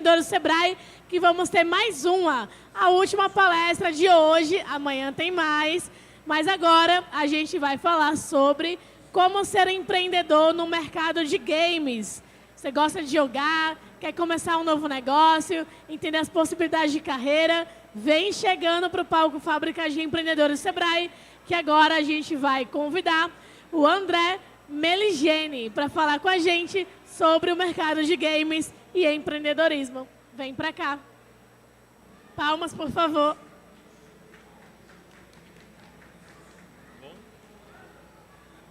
do Sebrae, que vamos ter mais uma, a última palestra de hoje. Amanhã tem mais, mas agora a gente vai falar sobre como ser empreendedor no mercado de games. Você gosta de jogar, quer começar um novo negócio, entender as possibilidades de carreira? Vem chegando para o palco Fábrica de Empreendedores Sebrae, que agora a gente vai convidar o André Meligeni para falar com a gente sobre o mercado de games e empreendedorismo. Vem para cá. Palmas, por favor.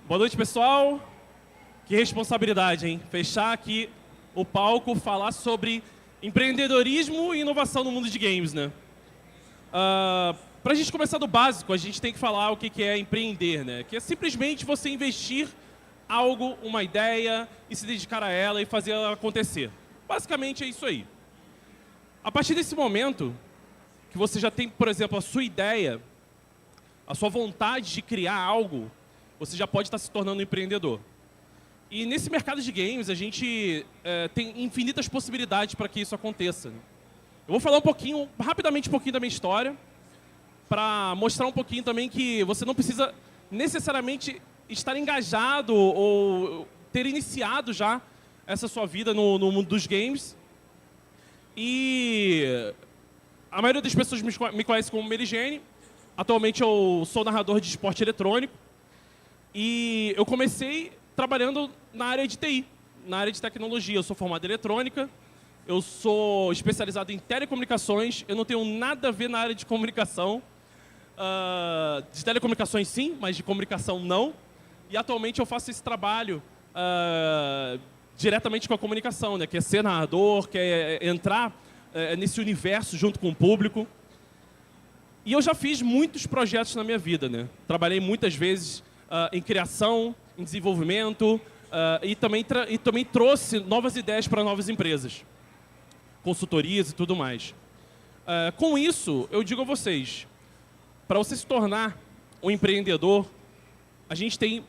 Boa noite, pessoal. Que responsabilidade, hein? Fechar aqui o palco, falar sobre empreendedorismo e inovação no mundo de games, né? Para a gente começar do básico, a gente tem que falar o que é empreender, né? Que é simplesmente você investir algo, uma ideia, e se dedicar a ela e fazer ela acontecer. Basicamente é isso aí. A partir desse momento, que você já tem, por exemplo, a sua ideia, a sua vontade de criar algo, você já pode estar se tornando um empreendedor. E nesse mercado de games, a gente tem infinitas possibilidades para que isso aconteça. Eu vou falar rapidamente um pouquinho da minha história, para mostrar um pouquinho também que você não precisa necessariamente estar engajado ou ter iniciado já essa sua vida no mundo dos games. E a maioria das pessoas me conhece como Meligeni. Atualmente eu sou narrador de esporte eletrônico. E eu comecei trabalhando na área de TI, na área de tecnologia. Eu sou formado em eletrônica, eu sou especializado em telecomunicações. Eu não tenho nada a ver na área de comunicação. De telecomunicações sim, mas de comunicação não. E atualmente eu faço esse trabalho diretamente com a comunicação, né? Que é ser narrador, que é entrar nesse universo junto com o público. E eu já fiz muitos projetos na minha vida, né? Trabalhei muitas vezes em criação, em desenvolvimento, e também trouxe novas ideias para novas empresas, consultorias e tudo mais. Com isso, eu digo a vocês, para você se tornar um empreendedor, a gente tem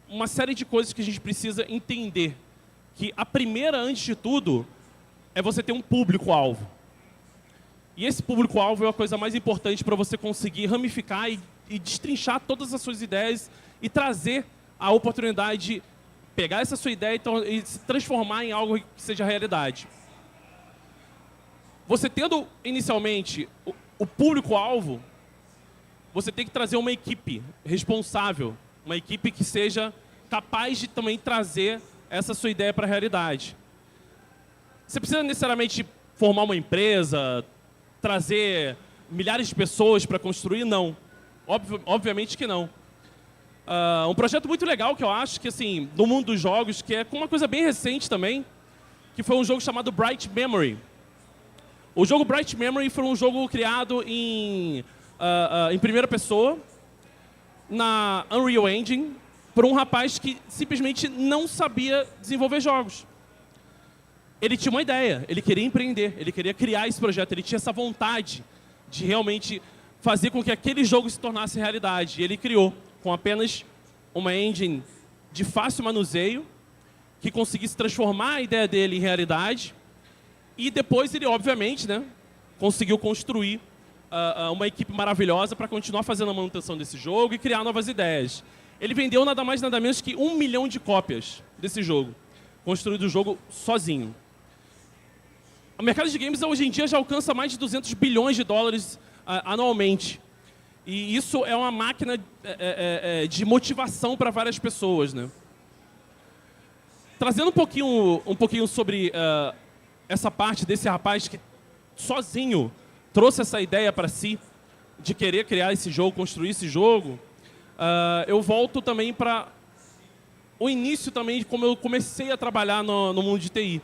uma série de coisas que a gente precisa entender. Que a primeira, antes de tudo, é você ter um público-alvo. E esse público-alvo é a coisa mais importante para você conseguir ramificar e destrinchar todas as suas ideias e trazer a oportunidade de pegar essa sua ideia e se transformar em algo que seja realidade. Você tendo, inicialmente, o público-alvo, você tem que trazer uma equipe responsável, uma equipe que seja capaz de também trazer essa sua ideia para a realidade. Você precisa necessariamente formar uma empresa, trazer milhares de pessoas para construir? Não. Obviamente que não. Um projeto muito legal que eu acho que, assim, no mundo dos jogos, que é uma coisa bem recente também, que foi um jogo chamado Bright Memory. O jogo Bright Memory foi um jogo criado em primeira pessoa, na Unreal Engine, por um rapaz que simplesmente não sabia desenvolver jogos. Ele tinha uma ideia, ele queria empreender, ele queria criar esse projeto, ele tinha essa vontade de realmente fazer com que aquele jogo se tornasse realidade. E ele criou, com apenas uma engine de fácil manuseio, que conseguisse transformar a ideia dele em realidade. E depois ele, obviamente, né, conseguiu construir uma equipe maravilhosa para continuar fazendo a manutenção desse jogo e criar novas ideias. Ele vendeu nada mais nada menos que 1 milhão de cópias desse jogo, construído o jogo sozinho. O mercado de games hoje em dia já alcança mais de 200 bilhões de dólares anualmente. E isso é uma máquina de motivação para várias pessoas, né? Trazendo um pouquinho sobre essa parte desse rapaz que sozinho trouxe essa ideia para si, de querer criar esse jogo, construir esse jogo, eu volto também para o início também de como eu comecei a trabalhar no mundo de TI.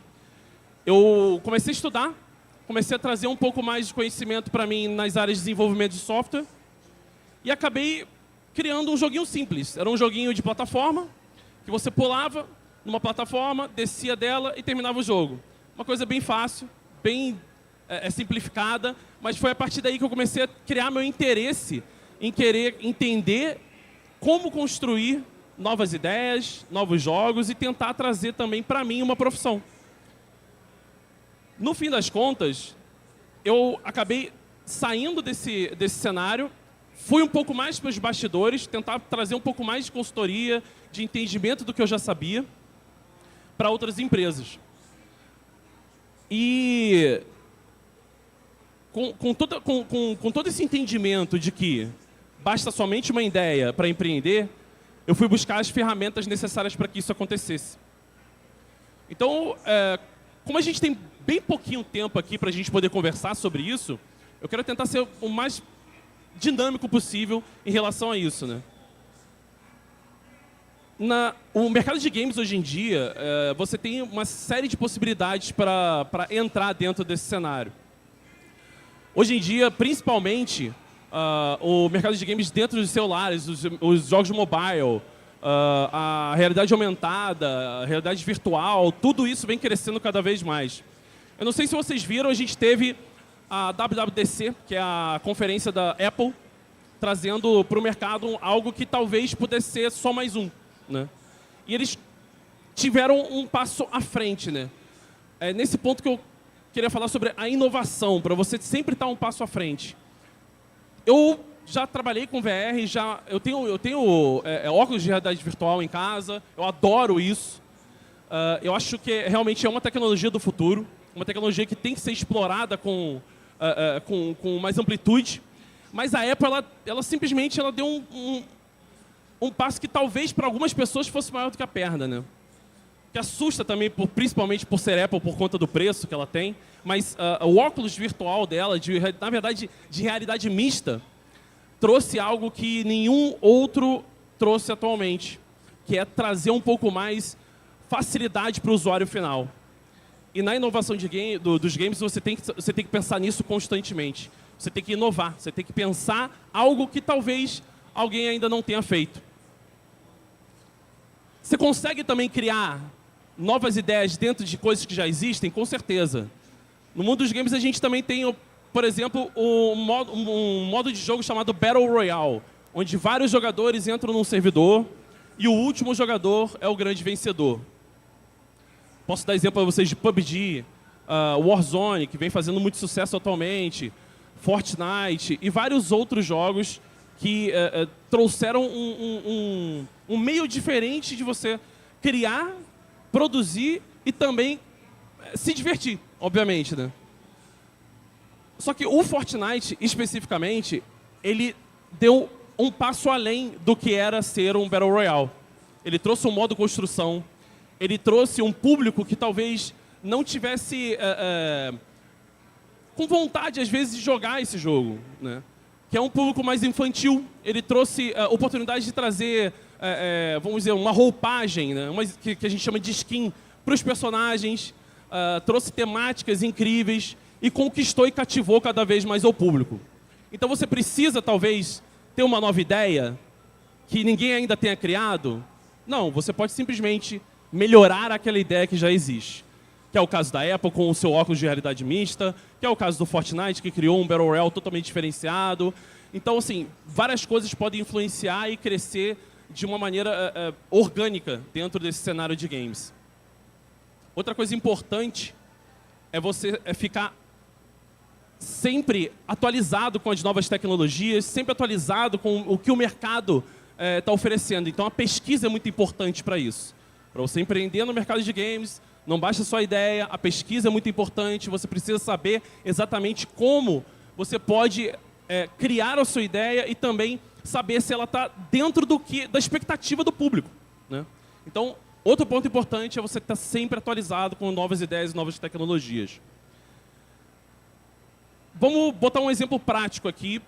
Eu comecei a estudar, comecei a trazer um pouco mais de conhecimento para mim nas áreas de desenvolvimento de software e acabei criando um joguinho simples. Era um joguinho de plataforma, que você pulava numa plataforma, descia dela e terminava o jogo. Uma coisa bem fácil, bem simplificada, mas foi a partir daí que eu comecei a criar meu interesse em querer entender como construir novas ideias, novos jogos e tentar trazer também para mim uma profissão. No fim das contas, eu acabei saindo desse cenário, fui um pouco mais para os bastidores, tentar trazer um pouco mais de consultoria, de entendimento do que eu já sabia, para outras empresas. E com todo esse entendimento de que basta somente uma ideia para empreender, eu fui buscar as ferramentas necessárias para que isso acontecesse. Então, como a gente tem bem pouquinho tempo aqui para a gente poder conversar sobre isso, eu quero tentar ser o mais dinâmico possível em relação a isso, né? O mercado de games hoje em dia, você tem uma série de possibilidades para entrar dentro desse cenário. Hoje em dia, principalmente, o mercado de games dentro dos celulares, os jogos mobile, a realidade aumentada, a realidade virtual, tudo isso vem crescendo cada vez mais. Eu não sei se vocês viram, a gente teve a WWDC, que é a conferência da Apple, trazendo para o mercado algo que talvez pudesse ser só mais um, né? E eles tiveram um passo à frente, né? É nesse ponto que eu queria falar sobre a inovação, para você sempre estar um passo à frente. Eu já trabalhei com VR, eu tenho óculos de realidade virtual em casa, eu adoro isso. Eu acho que realmente é uma tecnologia do futuro, uma tecnologia que tem que ser explorada com mais amplitude. Mas a Apple, ela simplesmente deu um passo que talvez para algumas pessoas fosse maior do que a perna, né? Que assusta também, principalmente por ser Apple, por conta do preço que ela tem. Mas o óculos virtual dela, na verdade, de realidade mista, trouxe algo que nenhum outro trouxe atualmente, que é trazer um pouco mais facilidade para o usuário final. E na inovação dos games, você tem que pensar nisso constantemente. Você tem que inovar, você tem que pensar algo que talvez alguém ainda não tenha feito. Você consegue também criar novas ideias dentro de coisas que já existem? Com certeza. No mundo dos games, a gente também tem, por exemplo, um modo de jogo chamado Battle Royale, onde vários jogadores entram num servidor e o último jogador é o grande vencedor. Posso dar exemplo para vocês de PUBG, Warzone, que vem fazendo muito sucesso atualmente, Fortnite e vários outros jogos que trouxeram um meio diferente de você criar, produzir e também se divertir, obviamente, né? Só que o Fortnite, especificamente, ele deu um passo além do que era ser um Battle Royale. Ele trouxe um modo construção, ele trouxe um público que talvez não tivesse com vontade, às vezes, de jogar esse jogo, né? Que é um público mais infantil. Ele trouxe oportunidade de trazer, vamos dizer, uma roupagem, né? Que a gente chama de skin, para os personagens, trouxe temáticas incríveis e conquistou e cativou cada vez mais o público. Então você precisa, talvez, ter uma nova ideia que ninguém ainda tenha criado? Não, você pode simplesmente melhorar aquela ideia que já existe. Que é o caso da Apple com o seu óculos de realidade mista, que é o caso do Fortnite, que criou um Battle Royale totalmente diferenciado. Então, assim, várias coisas podem influenciar e crescer de uma maneira orgânica dentro desse cenário de games. Outra coisa importante é você ficar sempre atualizado com as novas tecnologias, sempre atualizado com o que o mercado está oferecendo. Então, a pesquisa é muito importante para isso. Para você empreender no mercado de games, não basta só a ideia, a pesquisa é muito importante, você precisa saber exatamente como você pode criar a sua ideia e também saber se ela está dentro da expectativa do público, né? Então, outro ponto importante é você estar sempre atualizado com novas ideias e novas tecnologias. Vamos botar um exemplo prático aqui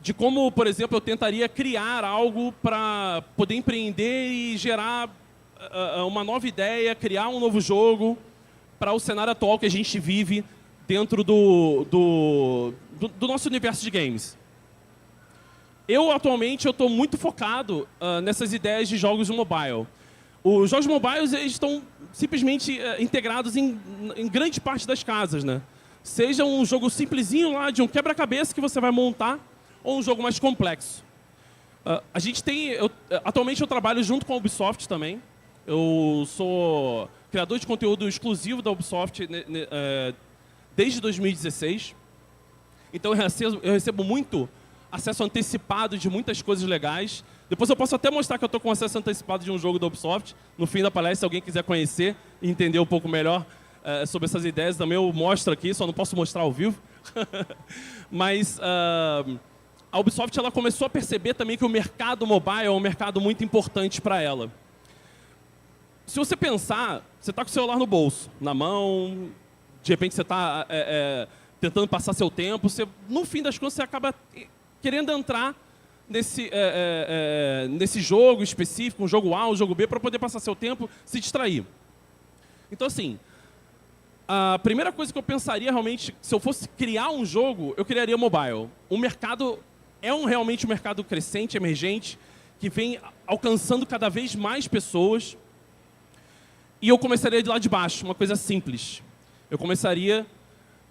de como, por exemplo, eu tentaria criar algo para poder empreender e gerar uma nova ideia, criar um novo jogo para o cenário atual que a gente vive dentro do nosso universo de games. Atualmente, eu estou muito focado nessas ideias de jogos mobile. Os jogos mobiles eles estão simplesmente integrados em grande parte das casas, né? Seja um jogo simplesinho lá de um quebra-cabeça que você vai montar, ou um jogo mais complexo. Atualmente eu trabalho junto com a Ubisoft também. Eu sou criador de conteúdo exclusivo da Ubisoft desde 2016. Então eu recebo muito acesso antecipado de muitas coisas legais. Depois eu posso até mostrar que eu estou com acesso antecipado de um jogo da Ubisoft. No fim da palestra, se alguém quiser conhecer e entender um pouco melhor sobre essas ideias, também eu mostro aqui, só não posso mostrar ao vivo. Mas a Ubisoft ela começou a perceber também que o mercado mobile é um mercado muito importante para ela. Se você pensar, você está com o celular no bolso, na mão, de repente você está tentando passar seu tempo, no fim das contas você acaba querendo entrar nesse jogo específico, um jogo A, um jogo B, para poder passar seu tempo, se distrair. Então, assim, a primeira coisa que eu pensaria realmente, se eu fosse criar um jogo, eu criaria mobile. O mercado realmente um mercado crescente, emergente, que vem alcançando cada vez mais pessoas. E eu começaria de lá de baixo, uma coisa simples. Eu começaria,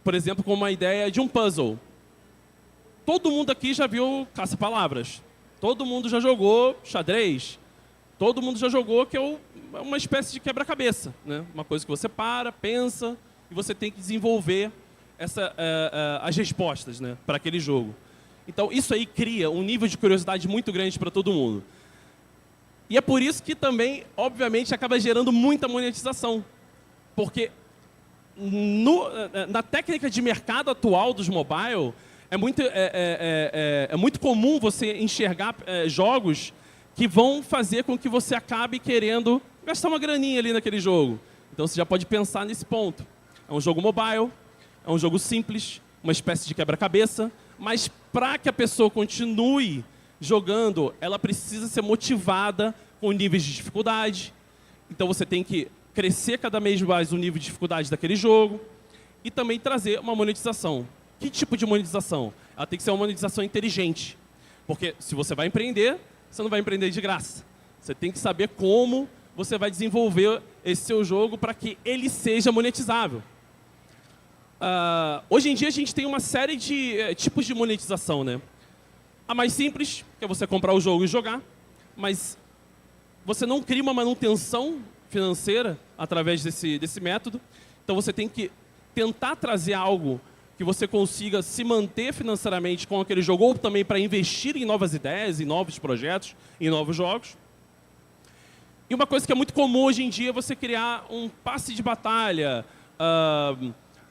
por exemplo, com uma ideia de um puzzle. Todo mundo aqui já viu Caça-Palavras. Todo mundo já jogou xadrez. Todo mundo já jogou que é uma espécie de quebra-cabeça, né? Uma coisa que você pensa, e você tem que desenvolver as respostas, né, para aquele jogo. Então, isso aí cria um nível de curiosidade muito grande para todo mundo. E é por isso que também, obviamente, acaba gerando muita monetização. Porque na técnica de mercado atual dos mobile, é muito comum você enxergar jogos que vão fazer com que você acabe querendo gastar uma graninha ali naquele jogo. Então, você já pode pensar nesse ponto. É um jogo mobile, é um jogo simples, uma espécie de quebra-cabeça, mas para que a pessoa continue jogando, ela precisa ser motivada com níveis de dificuldade. Então, você tem que crescer cada vez mais o nível de dificuldade daquele jogo e também trazer uma monetização. Que tipo de monetização? Ela tem que ser uma monetização inteligente. Porque se você vai empreender, você não vai empreender de graça. Você tem que saber como você vai desenvolver esse seu jogo para que ele seja monetizável. Hoje em dia, a gente tem uma série de tipos de monetização, né? A mais simples, que é você comprar o jogo e jogar, mas você não cria uma manutenção financeira através desse método. Então, você tem que tentar trazer algo que você consiga se manter financeiramente com aquele jogo, ou também para investir em novas ideias, em novos projetos, em novos jogos. E uma coisa que é muito comum hoje em dia é você criar um passe de batalha,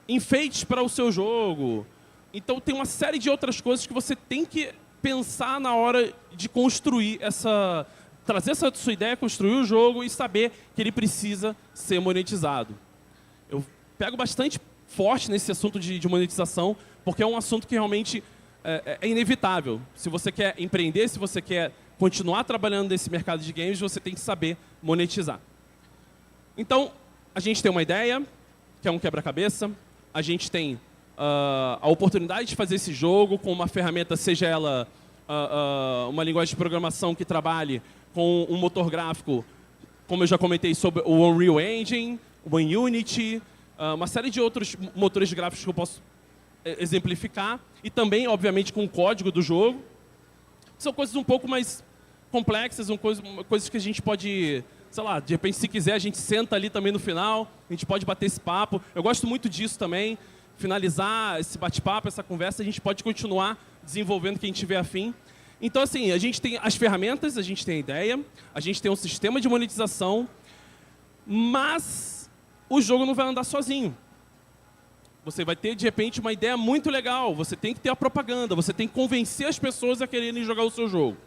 enfeites para o seu jogo. Então, tem uma série de outras coisas que você tem que pensar na hora de construir trazer essa sua ideia, construir o jogo e saber que ele precisa ser monetizado. Eu pego bastante forte nesse assunto de monetização, porque é um assunto que realmente é inevitável. Se você quer empreender, se você quer continuar trabalhando nesse mercado de games, você tem que saber monetizar. Então, a gente tem uma ideia, que é um quebra-cabeça. A gente tem a oportunidade de fazer esse jogo com uma ferramenta, seja ela uma linguagem de programação que trabalhe com um motor gráfico, como eu já comentei, sobre o Unreal Engine, o Unity, uma série de outros motores gráficos que eu posso exemplificar, e também, obviamente, com o código do jogo. São coisas um pouco mais complexas, coisas que a gente pode, sei lá, de repente, se quiser, a gente senta ali também no final, a gente pode bater esse papo. Eu gosto muito disso também, finalizar esse bate-papo, essa conversa, a gente pode continuar desenvolvendo quem tiver afim. Então, assim, a gente tem as ferramentas, a gente tem a ideia, a gente tem um sistema de monetização, mas o jogo não vai andar sozinho. Você vai ter, de repente, uma ideia muito legal, você tem que ter a propaganda, você tem que convencer as pessoas a quererem jogar o seu jogo.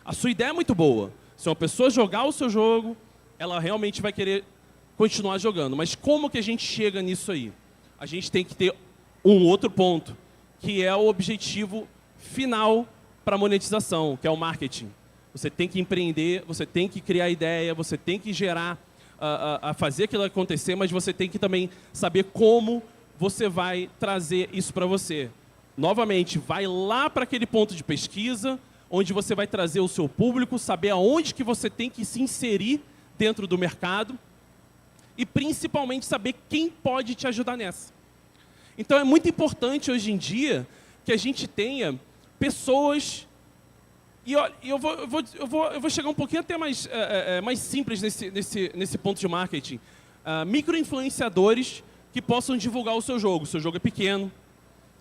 A sua ideia é muito boa. Se uma pessoa jogar o seu jogo, ela realmente vai querer continuar jogando. Mas como que a gente chega nisso aí? A gente tem que ter um outro ponto, que é o objetivo final para a monetização, que é o marketing. Você tem que empreender, você tem que criar ideia, você tem que gerar, fazer aquilo acontecer, mas você tem que também saber como você vai trazer isso para você. Novamente, vai lá para aquele ponto de pesquisa, onde você vai trazer o seu público, saber aonde que você tem que se inserir dentro do mercado e, principalmente, saber quem pode te ajudar nessa. Então, é muito importante, hoje em dia, que a gente tenha pessoas... E eu vou chegar um pouquinho até mais simples nesse ponto de marketing. micro-influenciadores que possam divulgar o seu jogo. O seu jogo é pequeno,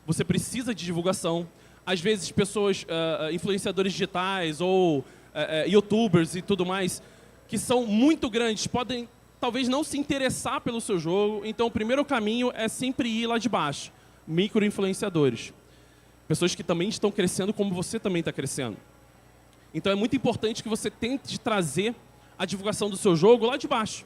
você precisa de divulgação. Às vezes, pessoas, influenciadores digitais ou youtubers e tudo mais, que são muito grandes, podem talvez não se interessar pelo seu jogo. Então, o primeiro caminho é sempre ir lá de baixo. Micro-influenciadores. Pessoas que também estão crescendo como você também está crescendo. Então, é muito importante que você tente trazer a divulgação do seu jogo lá de baixo.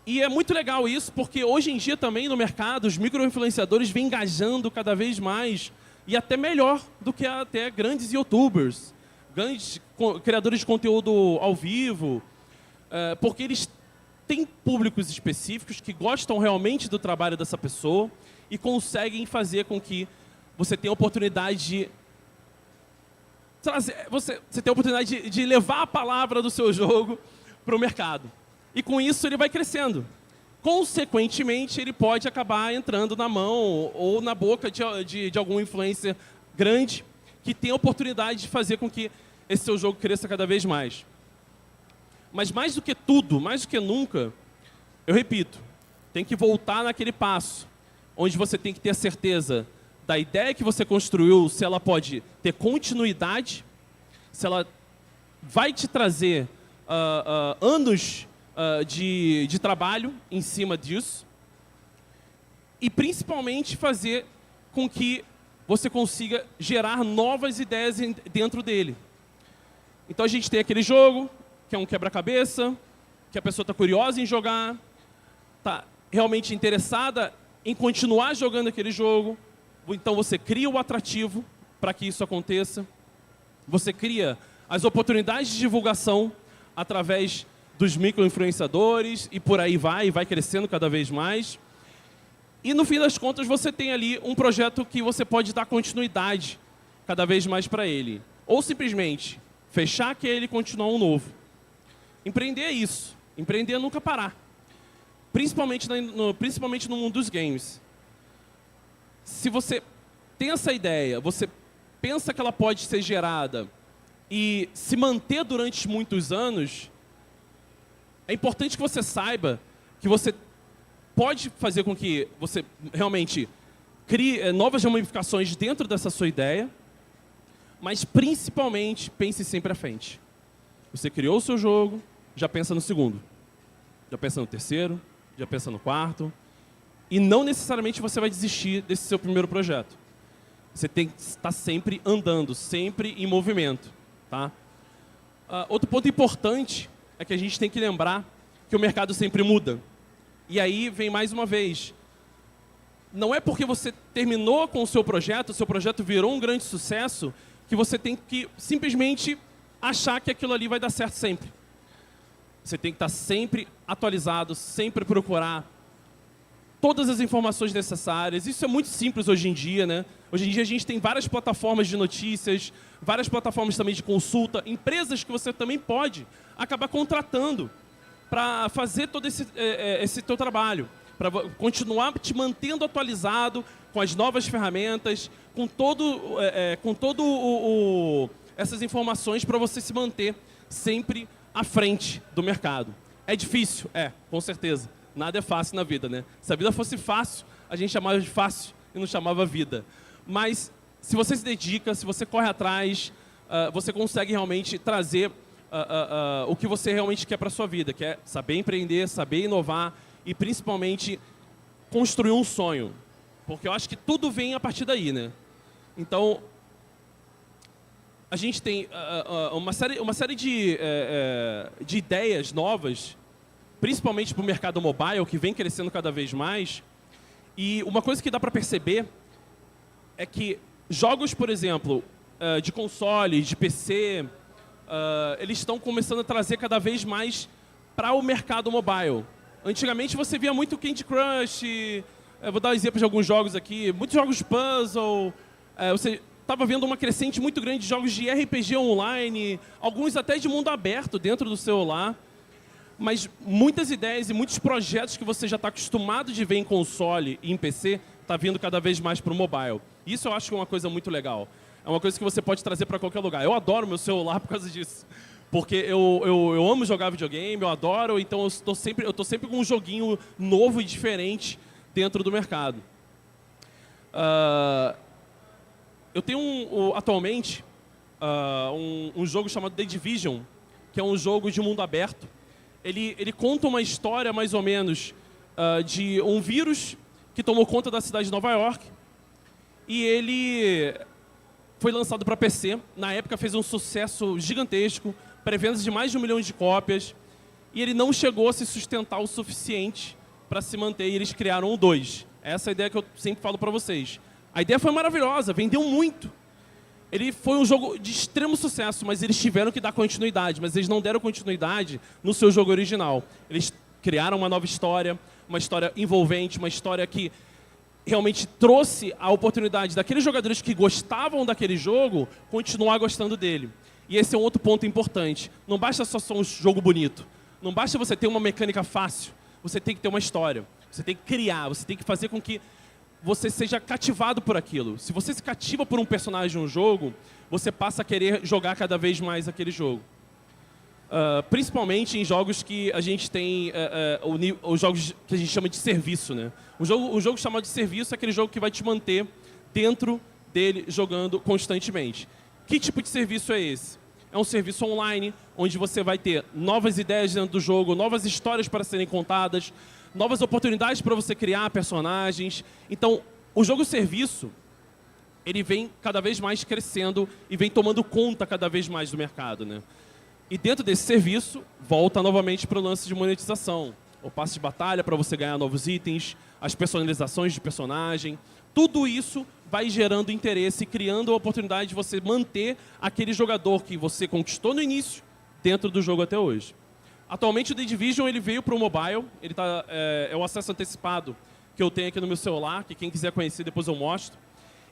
E é muito legal isso, porque hoje em dia também no mercado, os micro-influenciadores vêm engajando cada vez mais e até melhor do que até grandes youtubers, grandes criadores de conteúdo ao vivo, porque eles têm públicos específicos que gostam realmente do trabalho dessa pessoa e conseguem fazer com que você tenha a oportunidade de trazer, você tem a oportunidade de levar a palavra do seu jogo para o mercado. E com isso ele vai crescendo. Consequentemente, ele pode acabar entrando na mão ou na boca de algum influencer grande que tem a oportunidade de fazer com que esse seu jogo cresça cada vez mais. Mas mais do que tudo, mais do que nunca, eu repito, tem que voltar naquele passo, onde você tem que ter a certeza da ideia que você construiu, se ela pode ter continuidade, se ela vai te trazer anos de trabalho em cima disso, e principalmente fazer com que você consiga gerar novas ideias dentro dele. Então a gente tem aquele jogo, que é um quebra-cabeça, que a pessoa está curiosa em jogar, está realmente interessada em continuar jogando aquele jogo. Então você cria o atrativo para que isso aconteça. Você cria as oportunidades de divulgação através dos micro-influenciadores e por aí vai crescendo cada vez mais. E no fim das contas você tem ali um projeto que você pode dar continuidade cada vez mais para ele. Ou simplesmente fechar aquele e continuar um novo. Empreender é isso. Empreender é nunca parar. Principalmente no mundo dos games. Se você tem essa ideia, você pensa que ela pode ser gerada e se manter durante muitos anos, é importante que você saiba que você pode fazer com que você realmente crie novas ramificações dentro dessa sua ideia, mas principalmente pense sempre à frente. Você criou o seu jogo, já pensa no segundo, já pensa no terceiro, já pensa no quarto, e não necessariamente você vai desistir desse seu primeiro projeto. Você tem que estar sempre andando, sempre em movimento. Tá? Outro ponto importante é que a gente tem que lembrar que o mercado sempre muda. E aí vem mais uma vez. Não é porque você terminou com o seu projeto virou um grande sucesso, que você tem que simplesmente achar que aquilo ali vai dar certo sempre. Você tem que estar sempre atualizado, sempre procurar todas as informações necessárias. Isso é muito simples hoje em dia, né? Hoje em dia a gente tem várias plataformas de notícias, várias plataformas também de consulta, empresas que você também pode acabar contratando para fazer todo esse teu trabalho, para continuar te mantendo atualizado com as novas ferramentas, com essas informações para você se manter sempre à frente do mercado. É difícil? É, com certeza. Nada é fácil na vida, né? Se a vida fosse fácil, a gente chamava de fácil e não chamava vida. Mas se você se dedica, se você corre atrás, você consegue realmente trazer o que você realmente quer para a sua vida, que é saber empreender, saber inovar e principalmente construir um sonho. Porque eu acho que tudo vem a partir daí, né? Então, a gente tem uma série de ideias novas, principalmente para o mercado mobile, que vem crescendo cada vez mais. E uma coisa que dá para perceber é que jogos, por exemplo, de console, de PC, eles estão começando a trazer cada vez mais para o mercado mobile. Antigamente você via muito Candy Crush, vou dar um exemplo de alguns jogos aqui, muitos jogos de puzzle, você estava vendo uma crescente muito grande de jogos de RPG online, alguns até de mundo aberto dentro do celular. Mas muitas ideias e muitos projetos que você já está acostumado de ver em console e em PC, está vindo cada vez mais para o mobile. Isso eu acho que é uma coisa muito legal. É uma coisa que você pode trazer para qualquer lugar. Eu adoro meu celular por causa disso. Porque eu amo jogar videogame, eu adoro, então eu tô sempre com um joguinho novo e diferente dentro do mercado. Eu tenho atualmente um jogo chamado The Division, que é um jogo de mundo aberto. Ele conta uma história, mais ou menos, de um vírus que tomou conta da cidade de Nova York. E ele foi lançado para PC. Na época fez um sucesso gigantesco, pré-vendas de mais de 1 milhão de cópias. E ele não chegou a se sustentar o suficiente para se manter. E eles criaram o 2. Essa é a ideia que eu sempre falo para vocês. A ideia foi maravilhosa, vendeu muito. Ele foi um jogo de extremo sucesso, mas eles tiveram que dar continuidade. Mas eles não deram continuidade no seu jogo original. Eles criaram uma nova história, uma história envolvente, uma história que realmente trouxe a oportunidade daqueles jogadores que gostavam daquele jogo continuar gostando dele. E esse é um outro ponto importante. Não basta só ser um jogo bonito. Não basta você ter uma mecânica fácil. Você tem que ter uma história. Você tem que criar. Você tem que fazer com que você seja cativado por aquilo. Se você se cativa por um personagem no jogo, você passa a querer jogar cada vez mais aquele jogo. Principalmente em jogos que a gente tem, os jogos que a gente chama de serviço, né? O jogo chamado de serviço é aquele jogo que vai te manter dentro dele jogando constantemente. Que tipo de serviço é esse? É um serviço online, onde você vai ter novas ideias dentro do jogo, novas histórias para serem contadas, novas oportunidades para você criar personagens. Então, o jogo-serviço, ele vem cada vez mais crescendo e vem tomando conta cada vez mais do mercado, né? E dentro desse serviço, volta novamente para o lance de monetização. O passe de batalha para você ganhar novos itens, as personalizações de personagem. Tudo isso vai gerando interesse e criando a oportunidade de você manter aquele jogador que você conquistou no início dentro do jogo até hoje. Atualmente o The Division ele veio para o mobile, é o acesso antecipado que eu tenho aqui no meu celular, que quem quiser conhecer depois eu mostro.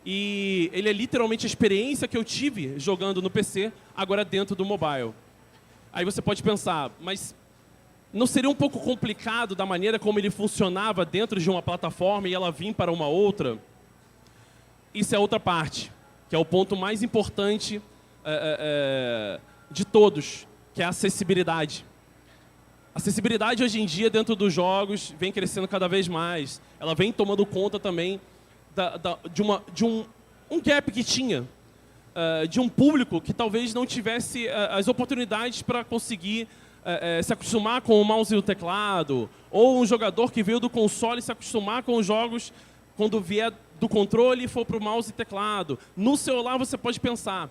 E ele é literalmente a experiência que eu tive jogando no PC, agora dentro do mobile. Aí você pode pensar, mas não seria um pouco complicado da maneira como ele funcionava dentro de uma plataforma e ela vir para uma outra? Isso é outra parte, que é o ponto mais importante de todos, que é a acessibilidade. A acessibilidade hoje em dia dentro dos jogos vem crescendo cada vez mais. Ela vem tomando conta também de um gap que tinha, de um público que talvez não tivesse as oportunidades para conseguir se acostumar com o mouse e o teclado, ou um jogador que veio do console se acostumar com os jogos quando vier do controle e for para o mouse e teclado. No celular você pode pensar,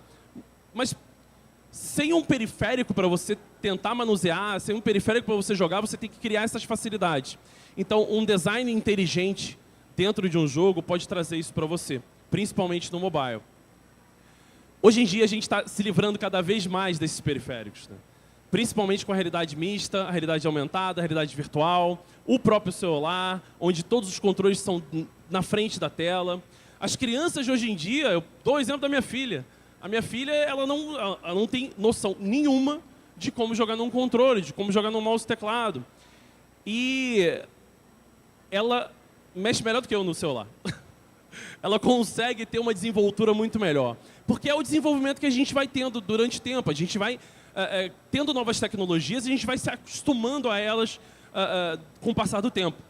mas sem um periférico para você tentar manusear, sem um periférico para você jogar, você tem que criar essas facilidades. Então, um design inteligente dentro de um jogo pode trazer isso para você, principalmente no mobile. Hoje em dia, a gente está se livrando cada vez mais desses periféricos, né? Principalmente com a realidade mista, a realidade aumentada, a realidade virtual, o próprio celular, onde todos os controles são na frente da tela. As crianças de hoje em dia, eu dou o exemplo da minha filha. A minha filha, ela não tem noção nenhuma de como jogar num controle, de como jogar num mouse e teclado. E ela mexe melhor do que eu no celular. Ela consegue ter uma desenvoltura muito melhor. Porque é o desenvolvimento que a gente vai tendo durante o tempo. A gente vai tendo novas tecnologias e a gente vai se acostumando a elas com o passar do tempo.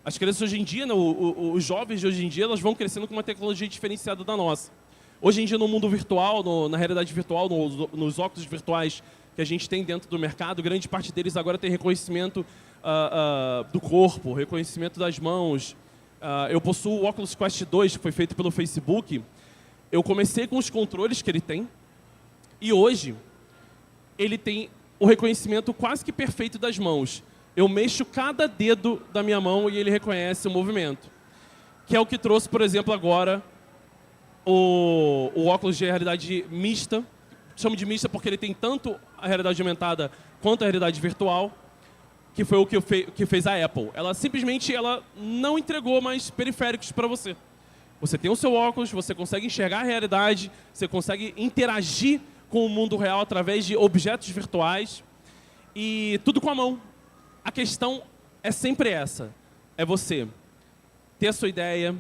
As crianças hoje em dia, os jovens de hoje em dia, elas vão crescendo com uma tecnologia diferenciada da nossa. Hoje em dia, no mundo virtual, na realidade virtual, nos óculos virtuais que a gente tem dentro do mercado, grande parte deles agora tem reconhecimento do corpo, reconhecimento das mãos. Eu possuo o Oculus Quest 2, que foi feito pelo Facebook. Eu comecei com os controles que ele tem, e hoje ele tem o reconhecimento quase que perfeito das mãos. Eu mexo cada dedo da minha mão e ele reconhece o movimento. Que é o que trouxe, por exemplo, agora o óculos de realidade mista. Chamo de mista porque ele tem tanto a realidade aumentada quanto a realidade virtual, que foi o que fez a Apple. Ela simplesmente não entregou mais periféricos para você. Você tem o seu óculos, você consegue enxergar a realidade, você consegue interagir com o mundo real através de objetos virtuais e tudo com a mão. A questão é sempre essa. É você ter a sua ideia,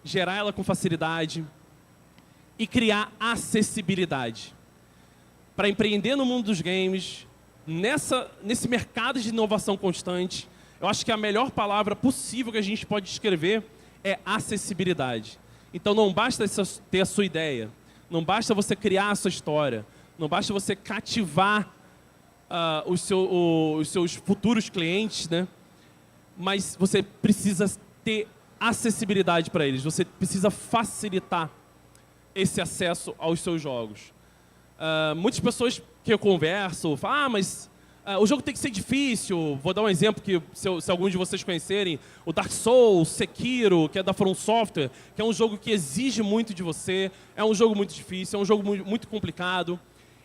gerar ela com facilidade e criar acessibilidade. para empreender no mundo dos games, nesse mercado de inovação constante, eu acho que a melhor palavra possível que a gente pode descrever é acessibilidade. Então não basta ter a sua ideia, não basta você criar a sua história, não basta você cativar os seus futuros clientes, né? Mas você precisa ter acessibilidade para eles, você precisa facilitar esse acesso aos seus jogos. Muitas pessoas que eu converso falam, mas o jogo tem que ser difícil. Vou dar um exemplo que, se alguns de vocês conhecerem, o Dark Souls, Sekiro, que é da From Software, que é um jogo que exige muito de você, é um jogo muito difícil, é um jogo muito complicado.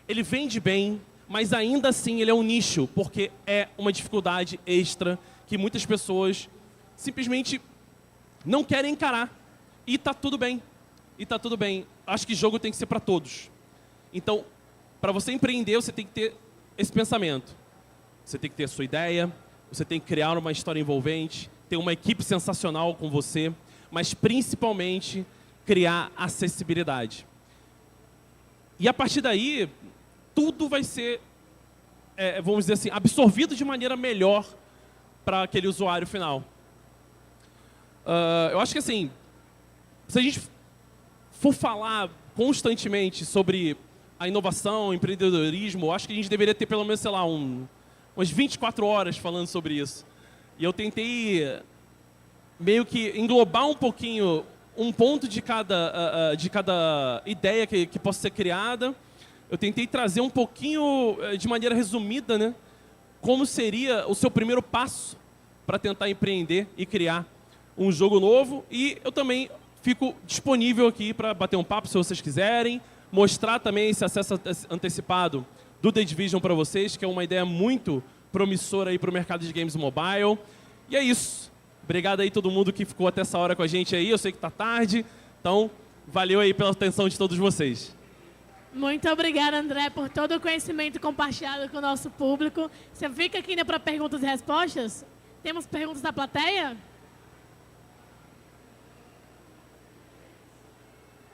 Ele vende bem, mas ainda assim ele é um nicho, porque é uma dificuldade extra que muitas pessoas simplesmente não querem encarar. E tá tudo bem. E tá tudo bem. Acho que jogo tem que ser para todos. Então, para você empreender, você tem que ter esse pensamento. Você tem que ter a sua ideia, você tem que criar uma história envolvente, ter uma equipe sensacional com você, mas principalmente criar acessibilidade. E a partir daí, tudo vai ser, vamos dizer assim, absorvido de maneira melhor para aquele usuário final. Eu acho que assim, se a gente for falar constantemente sobre a inovação, o empreendedorismo, eu acho que a gente deveria ter pelo menos, sei lá, umas 24 horas falando sobre isso. E eu tentei meio que englobar um pouquinho, um ponto de cada ideia que possa ser criada. Eu tentei trazer um pouquinho, de maneira resumida, né, como seria o seu primeiro passo para tentar empreender e criar um jogo novo. E eu também fico disponível aqui para bater um papo, se vocês quiserem, mostrar também esse acesso antecipado do The Division para vocês, que é uma ideia muito promissora aí para o mercado de games mobile. E é isso. Obrigado aí todo mundo que ficou até essa hora com a gente aí. Eu sei que está tarde, então valeu aí pela atenção de todos vocês. Muito obrigada, André, por todo o conhecimento compartilhado com o nosso público. Você fica aqui ainda para perguntas e respostas? Temos perguntas da plateia?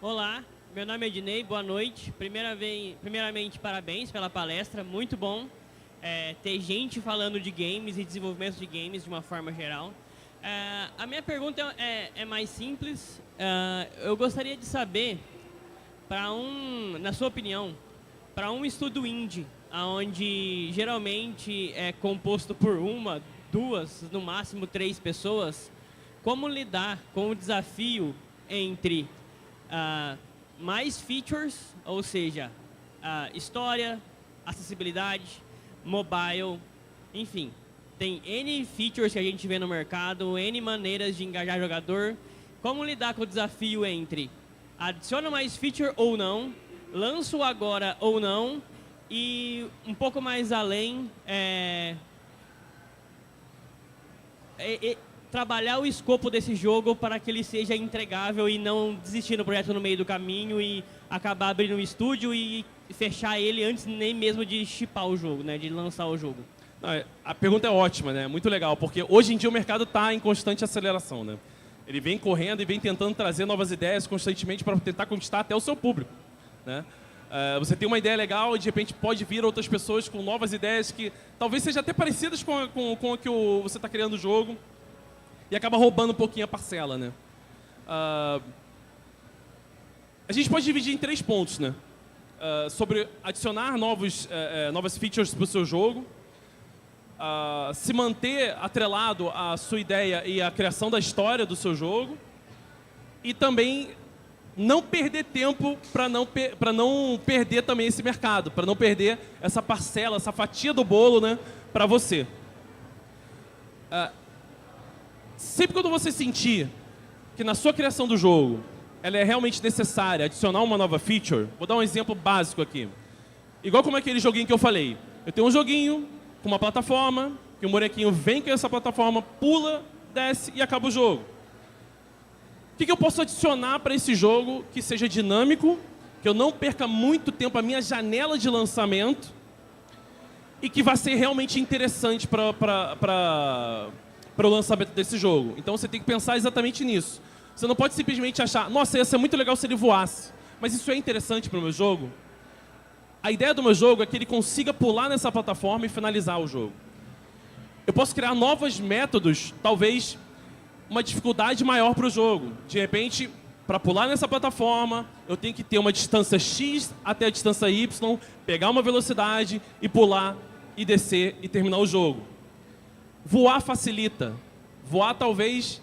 Olá, meu nome é Ednei, boa noite. Primeiramente, parabéns pela palestra, muito bom ter gente falando de games e desenvolvimento de games de uma forma geral. A minha pergunta é mais simples. Eu gostaria de saber, na sua opinião, para um estúdio indie, onde geralmente é composto por uma, duas, no máximo 3 pessoas, como lidar com o desafio entre mais features, ou seja, história, acessibilidade, mobile, enfim. Tem N features que a gente vê no mercado, N maneiras de engajar jogador. Como lidar com o desafio entre adiciona mais feature ou não, lanço agora ou não, e um pouco mais além, trabalhar o escopo desse jogo para que ele seja entregável e não desistir do projeto no meio do caminho e acabar abrindo um estúdio e fechar ele antes nem mesmo de shippar o jogo, né, de lançar o jogo. A pergunta é ótima, né? Muito legal, porque hoje em dia o mercado está em constante aceleração, né? Ele vem correndo e vem tentando trazer novas ideias constantemente para tentar conquistar até o seu público, né? Você tem uma ideia legal e de repente pode vir outras pessoas com novas ideias que talvez sejam até parecidas com o que você está criando o jogo e acaba roubando um pouquinho a parcela, né? A gente pode dividir em 3 pontos, né? Sobre adicionar novas features para o seu jogo, se manter atrelado à sua ideia e à criação da história do seu jogo, e também não perder tempo para não perder também esse mercado, para não perder essa parcela, essa fatia do bolo, né, para você. Sempre quando você sentir que na sua criação do jogo ela é realmente necessária adicionar uma nova feature, vou dar um exemplo básico aqui. Igual como aquele joguinho que eu falei. Eu tenho um joguinho com uma plataforma, que o bonequinho vem com essa plataforma, pula, desce e acaba o jogo. O que eu posso adicionar para esse jogo que seja dinâmico, que eu não perca muito tempo a minha janela de lançamento e que vai ser realmente interessante para o lançamento desse jogo? Então você tem que pensar exatamente nisso. Você não pode simplesmente achar, nossa, ia ser muito legal se ele voasse, mas isso é interessante para o meu jogo? A ideia do meu jogo é que ele consiga pular nessa plataforma e finalizar o jogo. Eu posso criar novos métodos, talvez uma dificuldade maior para o jogo. De repente, para pular nessa plataforma, eu tenho que ter uma distância X até a distância Y, pegar uma velocidade e pular e descer e terminar o jogo. Voar facilita. Voar talvez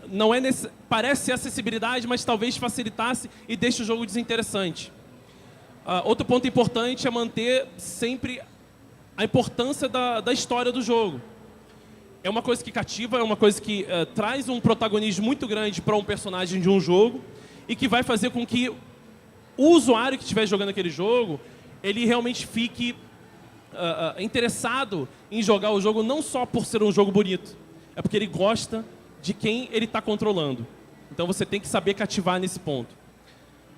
não é parece ser acessibilidade, mas talvez facilitasse e deixe o jogo desinteressante. Outro ponto importante é manter sempre a importância da história do jogo. É uma coisa que cativa, é uma coisa que traz um protagonismo muito grande para um personagem de um jogo e que vai fazer com que o usuário que estiver jogando aquele jogo, ele realmente fique interessado em jogar o jogo não só por ser um jogo bonito, é porque ele gosta de quem ele está controlando. Então você tem que saber cativar nesse ponto.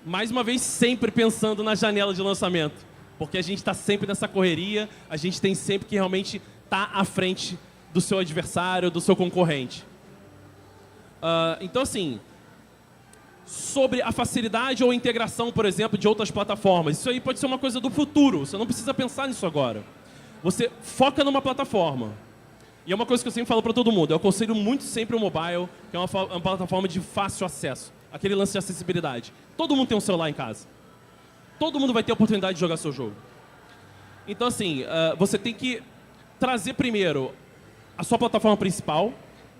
Mais uma vez, sempre pensando na janela de lançamento, porque a gente está sempre nessa correria, a gente tem sempre que realmente estar à frente do seu adversário, do seu concorrente. Então, assim, sobre a facilidade ou integração, por exemplo, de outras plataformas, isso aí pode ser uma coisa do futuro, você não precisa pensar nisso agora. Você foca numa plataforma. E é uma coisa que eu sempre falo para todo mundo, eu aconselho muito sempre o mobile, que é uma plataforma de fácil acesso. Aquele lance de acessibilidade. Todo mundo tem um celular em casa. Todo mundo vai ter a oportunidade de jogar seu jogo. Então, assim, você tem que trazer primeiro a sua plataforma principal.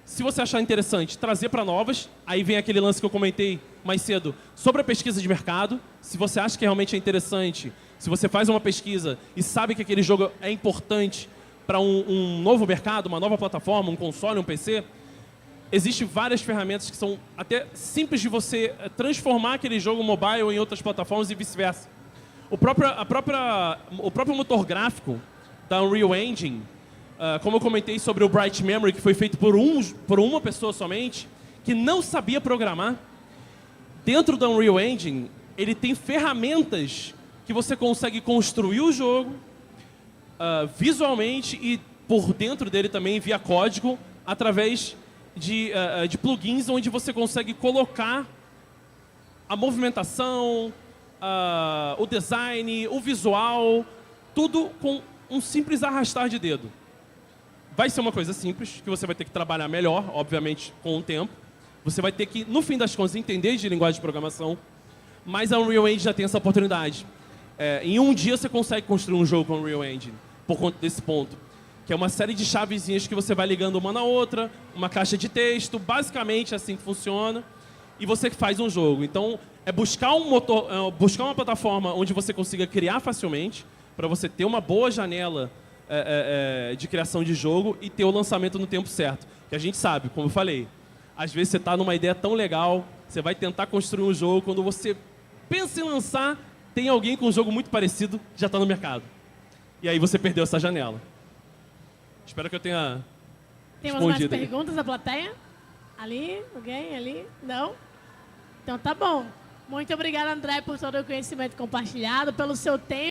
Se você achar interessante, trazer para novas. Aí vem aquele lance que eu comentei mais cedo sobre a pesquisa de mercado. Se você acha que realmente é interessante, se você faz uma pesquisa e sabe que aquele jogo é importante para um novo mercado, uma nova plataforma, um console, um PC, existem várias ferramentas que são até simples de você transformar aquele jogo mobile em outras plataformas e vice-versa. O próprio motor gráfico da Unreal Engine, como eu comentei sobre o Bright Memory, que foi feito por uma pessoa somente, que não sabia programar, dentro da Unreal Engine, ele tem ferramentas que você consegue construir o jogo visualmente e por dentro dele também via código, através de plugins onde você consegue colocar a movimentação, o design, o visual, tudo com um simples arrastar de dedo. Vai ser uma coisa simples, que você vai ter que trabalhar melhor, obviamente, com o tempo. Você vai ter que, no fim das contas, entender de linguagem de programação, mas a Unreal Engine já tem essa oportunidade. Em um dia você consegue construir um jogo com a Unreal Engine, por conta desse ponto. Que é uma série de chavezinhas que você vai ligando uma na outra, uma caixa de texto, basicamente assim que funciona, e você faz um jogo. Então, é buscar buscar uma plataforma onde você consiga criar facilmente, para você ter uma boa janela de criação de jogo e ter o lançamento no tempo certo. Que a gente sabe, como eu falei, às vezes você está numa ideia tão legal, você vai tentar construir um jogo, quando você pensa em lançar, tem alguém com um jogo muito parecido que já está no mercado. E aí você perdeu essa janela. Espero que eu tenha Temos mais respondido. perguntas da plateia? Ali? Alguém? Ali? Não? Então tá bom. Muito obrigada, André, por todo o conhecimento compartilhado, pelo seu tempo.